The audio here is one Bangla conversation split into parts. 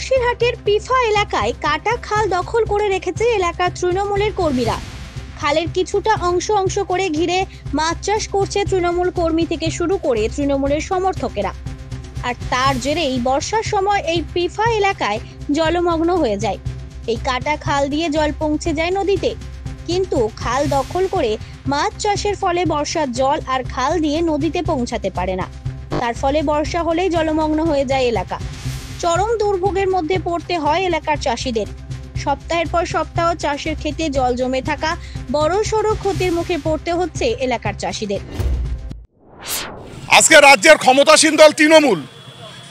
বসিরহাটের পিফা এলাকায় কাটা খাল দখল করে রেখেছে এলাকার তৃণমূলের কর্মীরা। খালের কিছুটা অংশ করে ঘিরে মাছ চাষ করছে তৃণমূল কর্মী থেকে শুরু করে তৃণমূলের সমর্থকেরা। আর তার জেরেই বর্ষার সময় এই পিফা এলাকায় জলমগ্ন হয়ে যায়। এই কাটা খাল দিয়ে জল পৌঁছে যায় নদীতে, কিন্তু খাল দখল করে মাছ চাষের ফলে বর্ষার জল আর খাল দিয়ে নদীতে পৌঁছাতে পারে না। তার ফলে বর্ষা হলেই জলমগ্ন হয়ে যায় এলাকা। চরম দুর্ভোগের মধ্যে পড়তে হয় এলাকার চাষিদের। সপ্তাহের পর সপ্তাহ চাষের ক্ষেতে জল জমে থাকা বড়সড় ক্ষতির মুখে পড়তে হচ্ছে এলাকার চাষিদের। আজকে রাজ্যের ক্ষমতাসীন দল তৃণমূল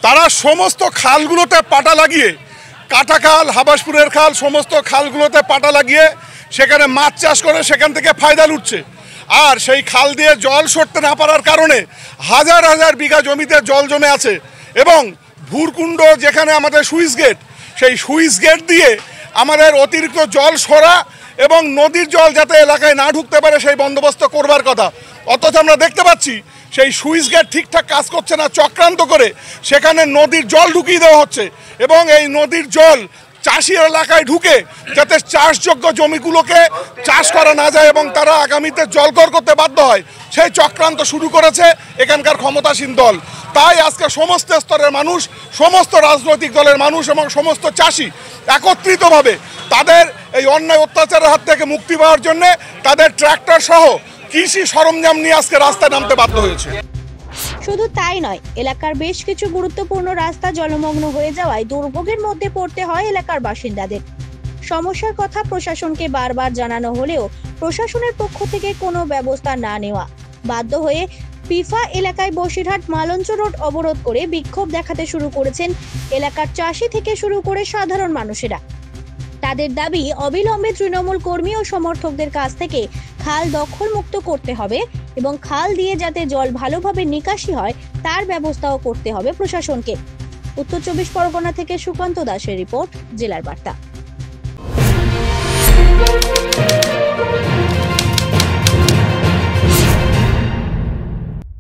তারা সমস্ত খালগুলোতে পাটা লাগিয়ে, কাটা খাল, হাবাসপুরের খাল, সমস্ত খালগুলোতে পাটা লাগিয়ে সেখানে মাছ চাষ করে সেখান থেকে ফায়দা লুটছে। আর সেই খাল দিয়ে জল সরতে না পারার কারণে হাজার হাজার বিঘা জমিতে জল জমে আছে। এবং ভুরকুণ্ড যেখানে আমাদের সুইচ গেট, সেই সুইচ গেট দিয়ে আমাদের অতিরিক্ত জল সরা এবং নদীর জল যাতে এলাকায় না ঢুকতে পারে সেই বন্দোবস্ত করবার কথা। অথচ আমরা দেখতে পাচ্ছি সেই সুইচ গেট ঠিকঠাক কাজ করছে না, চক্রান্ত করে সেখানে নদীর জল ঢুকিয়ে দেওয়া হচ্ছে। এবং এই নদীর জল চাষি এলাকায় ঢুকে যাতে চাষযোগ্য জমিগুলোকে চাষ করা না যায় এবং তারা আগামীতে জলকর করতে বাধ্য হয়, সেই চক্রান্ত শুরু করেছে এখানকার ক্ষমতাসীন দল। তাই আজকে সমস্ত স্তরের মানুষ, সমস্ত রাজনৈতিক দলের মানুষ এবং সমস্ত চাষি একত্রিতভাবে তাদের এই অন্যায় অত্যাচারের হাত থেকে মুক্তি পাওয়ার জন্য তাদের ট্র্যাক্টর সহ কৃষি সরঞ্জাম নিয়ে আজকে রাস্তায় নামতে বাধ্য হয়েছে। শুধু তাই নয়, এলাকার বেশ কিছু গুরুত্বপূর্ণ রাস্তা জলমগ্ন হয়ে যাওয়ায় দুর্ভোগের মধ্যে পড়তে হয় এলাকার বাসিন্দাদের। সমস্যার কথা প্রশাসনকে বারবার জানানো হলেও প্রশাসনের পক্ষ থেকে কোনো ব্যবস্থা না নেওয়া বাধ্য হয়ে পিফা এলাকায় বসিরহাট মালঞ্চ রোড অবরোধ করে বিক্ষোভ দেখাতে শুরু করেছেন এলাকার চাষি থেকে শুরু করে সাধারণ মানুষেরা। তাদের দাবি, অবিলম্বে তৃণমূল কর্মী ও সমর্থকদের কাছ থেকে খাল দখল মুক্ত করতে হবে এবং খাল দিয়ে যাতে জল ভালোভাবে নিকাশি হয় তার ব্যবস্থাও করতে হবে প্রশাসনকে। উত্তর 24 পরগনা থেকে সুকান্ত দাসের রিপোর্ট, জেলার বার্তা।